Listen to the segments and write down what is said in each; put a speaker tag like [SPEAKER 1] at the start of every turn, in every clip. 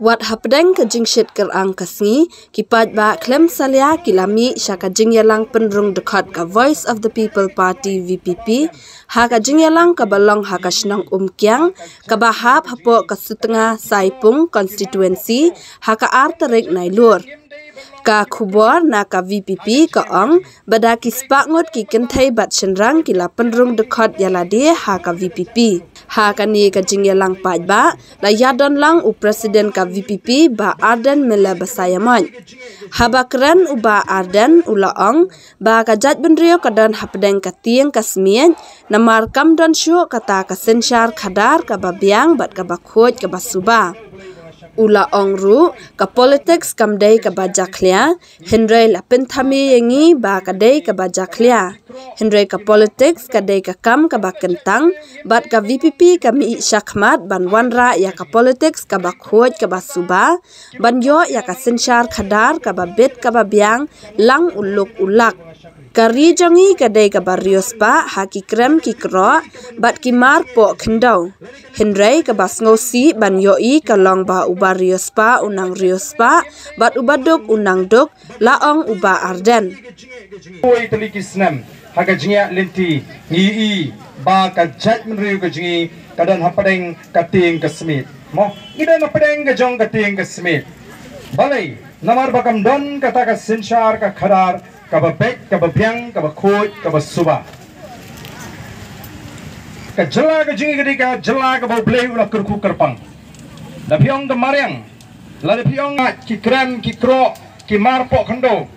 [SPEAKER 1] Wat hapdeng ke jingshit kerang kasngi, kipat ba klem salia kilami syaka jingyalang penrung dekat ka Voice of the People Party VPP, haka jingyalang ka balong haka shnong Umkiang, ka bahap hapo ka setengah saipung constituency, haka arterik nailur. Ka khubor na ka VPP ka ong bada kispak ngot ki kentai bat shenrang kila penrung dekat yalade ha ka VPP. Ha ka ni ka jingyalang paj ba la yadon lang u presiden ka VPP ba Ardent mela basayaman. Haba keren u ba Ardent ula ong ba ka jat benrio ka don hapdeng ka tieng ka smien namar kam don syu kata ka sensyar khadar ka babiang bat ka bakhoj ka basuba. Ula ongru ka politics kamdai ka bajaklia Henry la penthami yengi ba kadai ka bajaklia Henry ka politics kadai ka kam ka bakentang bat ka VPP kami syakmat ban wanra ya ka politics ka bakhoj ka basuba ban yo ya ka sensyar khadar ka babet ka babiang lang uluk ulak Kari jangi kadai ka barios pa haki krem ki kro bat ki mar po kendau. Henry ka bas ngosi ban yoi ka long ba ubarios pa unang rios pa bat ubaduk unang duk laong uba Ardent.
[SPEAKER 2] Oi teliki snam haka jingia lenti ngi ba ka jat menriu ka jingi kadan hapadeng kating ka smith. Mo ida hapadeng ka jong kating ka smith. Balai namar bakam don kata ka sensyar ka khadar kababek, kababiang, kabakhoj, kabasuba. Ka jala ka jingi ka jala ka bablay ula kerku kerpang. Lapiong ka mariang, lapiong ki krem, ki kro, ki marpo khando.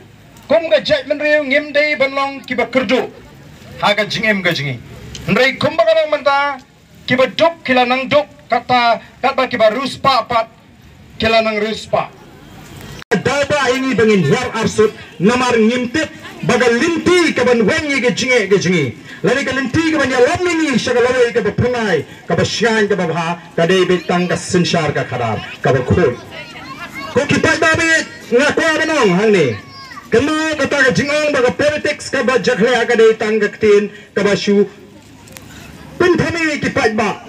[SPEAKER 2] Kum ka jat menriu ngimdei banlong ki bakerdu. Ha ka jingem ka jingi. Nrei kum bakarang manta ki baduk kila nang duk kata ki baruspa pat kila nang ruspa. Daba ini bangin war arsut namar ngimtip bagal linti kaban wengi ke jingi lari ka linti kaban ya lamini shagalawai ka bapungai ka basyan ka babha ka dei bitang ka sensyar ka khadar ka bakhul ko kipat dabi ngakwa banong hangni kemo kata ka jingong baga politics ka ba jakhla ka dei tang ka tin ka basyu pinthami kipat ba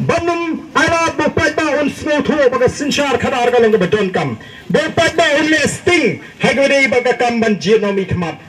[SPEAKER 2] Banum Arab berpat ba un smooth baga sensyar khadar ka lang ka badon kam berpat ba un nesting hagore baga kam ban jinomi khmat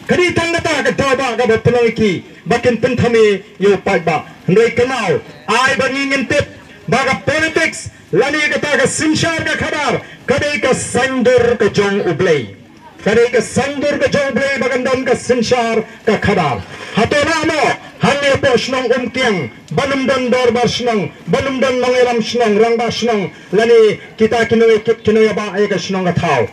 [SPEAKER 2] kadi tangata ka daba ka bapulangki bakin penthami yo pat ba ndoi kanau ai bangingin tip baga politics lani kata ka sensyar ka khadar kadi ka sandur ka jong ublay kadi ka sandur ka jong ublay bagandam ka sensyar ka khadar hatona mo hanya posnong Umkiang banum dan dorbar senang banum dan mangiram senang rangba senang lani kita kinoy ba ay ka senang katau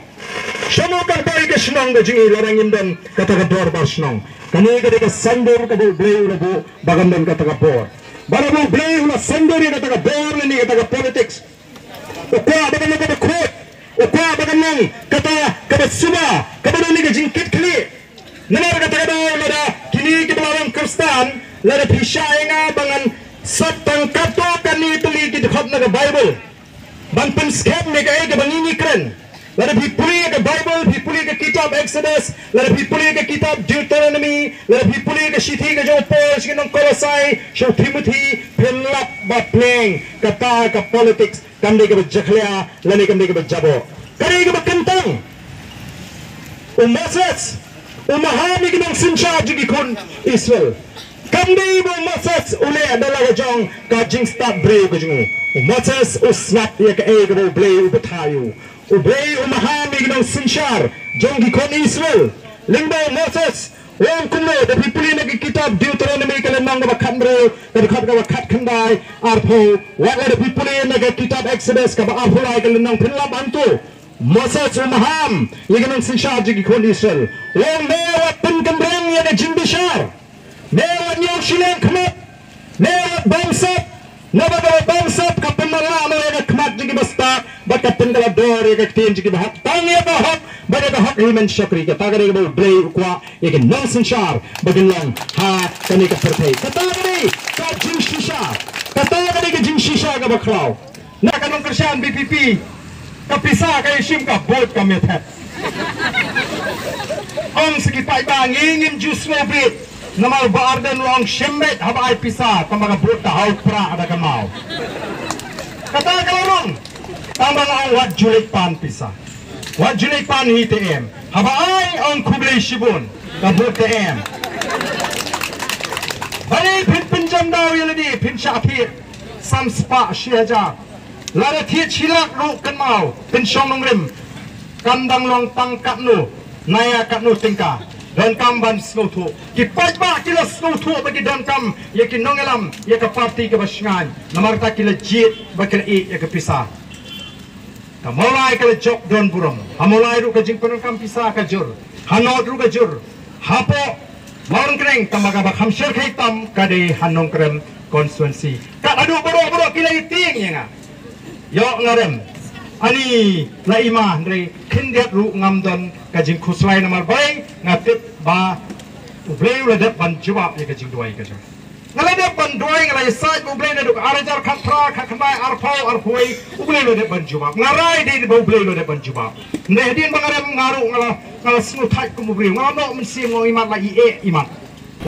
[SPEAKER 2] semua kan baik ka senang ka jingi larangin dan kata ka dorbar senang kani ka sandur ka blay ulabu bagandam kata ka bor barabu blay ula sandur kata ka bor lani kata ka politics ukwa bagandam kata khot ukwa bagandam kata ka suba kata ni ka jingkit kli Namar kata kada lada kini kita lawan Kristen lada pisai nga bangan satang kato kani tuli kita khot naga Bible ban penskem ni kaya ka bangini keren lada pipuli ka Bible pipuli ka kitab Exodus lada pipuli ka kitab Deuteronomy lada pipuli ka shithi ka jo Paul sinong Kolosai so Timothy penlap ba playing kata ka politics kamde ka jakhlia lani kamde ka jabo kari ka kentang Moses umahami kinang sensyar juga kun Israel. Kami ibu Moses ule adalah kajong kajing start breu kajungu. Moses usnap ya kaei kabo breu betayu. Breu umahami kinang sensyar jong kun Israel. Lingbo Moses Wong kuno tapi puli lagi kitab Deuteronomy kalau nang bakat breu terdekat bakat kendai arpo. Wat lagi puli lagi kitab Exodus kalau arpo lagi kalau nang penlap antu. Moses umaham yang nang sensyar juga kun Israel. Wong lewat pengembrang yang jimbishar, lewat yang silang kemat, lewat bangsat, lewat bangsat kapan malam yang kemat juga basta, bakat pengelador yang ketin juga bahat, tangnya bahat, bagai bahat iman syakri, kata kali kau beli ukwa yang nang sensyar, bagilang ha kami kepercayai, kata kali kau jimbishar, kata kali kau jimbishar kau baklau, nak nongkyrshan BPP. Kapisa kayo sim ka bot kami thet. Ang sekipai ba ngingin jus ngobit namal ba Ardent long shembet haba ay pisa tamaga bot ta hau Prah ada kamau. Kata kalorong tambang ang wat julik pan pisa. Wat julik pan hi TM. Haba ay ang kublay shibun. Kabut TM. Bali pin jam daw yaladi pin syapit. Sam spa syaja. Lara tiet silak ru kan mau. Pin syong nong rim. Kandang long tangkat nu. Naya kat nu tingka. Dan kamban slow tu. Kipat ba kila slow tu bagi dan kam. Ya ki nongelam. Ya ke parti ke basengan. Namarta kila jit bagi ya ke pisah. Mulai kala jok don burung, mulai ru kajing penungkam pisah kajur, hanot ru kajur, hapo marung kering tambaga bak hamsyar kaitam kade hanong krem konstituensi. Kat adu boro kila iting ya nga. Yo ngarem, ani la imah dari kindiat ru ngamdon kajing kuslai namar bay ngatit ba ubleu ledep ban jawab ya kajing duai kajur. Ngaladep ban duai ngalai sait ubleu ledep arajar kat Prah kat kandai arpau arpuai ubleu ledep ban jawab. Ngarai di ubleu ledep ban jawab. Ndeh din bangarem ngaru ngala snutai kum ubleu. Ngalano mensi ngo imat la ie imat.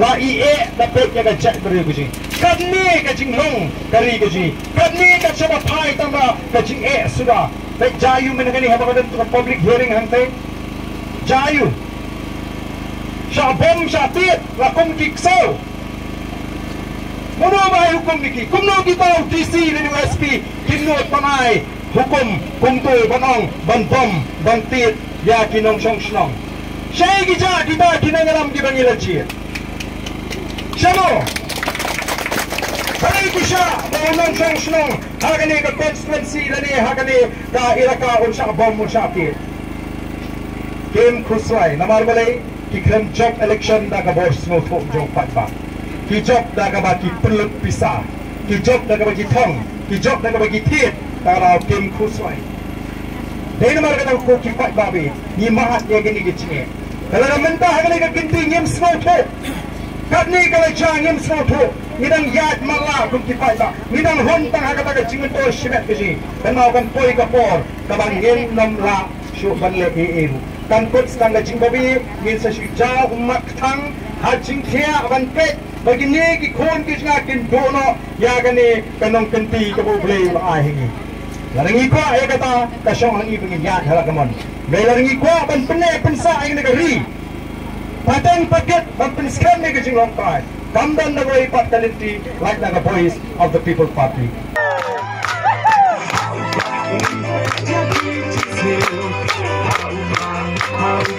[SPEAKER 2] La ie dapat ya kajak beri kajing. Kadni kajing long kari kajing. Kadni kajaba pai tamba kajing sudah. Baik jayu menegani habakadan untuk public hearing hantai. Jayu. Syabom syatit lakum kiksau. Mono bahai hukum niki. Kumno kita DC dan USP kinut panai hukum kumtul banong bantom bantit ya kinong song snong. Syai gija kita kinangalam gibangi lajir. Syamo. Hari kisah banong song snong. Hagani ke konstituensi lani hagani ka iraka unsha bom unsha tit. Kim kuswai namar balai kikrem job election da ka bos no thok jong patba. Ki job dah ka bagi pelut pisah, ki job dah ka bagi thong, ki job dah ka bagi tiet, tarau tim kuswai. Dari nama kata ko ki pat babi, ni mahat dia gini gini. Kalau mentah kali ka kinti ngem snow thok. Kat ni kalau jang ngem snow thok, ngidang yat mala kum ki pat ba. Ngidang hontang ha kata ka jingun to shimet biji. Dan mau kan poi ka por, ka bang ngem nam la syu ban le e. Kan kot stang ka jingbabi, ngin sa syu jauh umat thang, ha jing thia ban pet. Begini ki kon ki ngakin dono ya gani kanong kenti ke boleh ai hingi. Larangi ko ay kata kasyong hangi pengin yat hala kamon. May larangi ko ban pene pensa ay negeri. Paten paket ban penskram ni kajing long kai. Kamdan na way pat talenti like the voice of the people party. How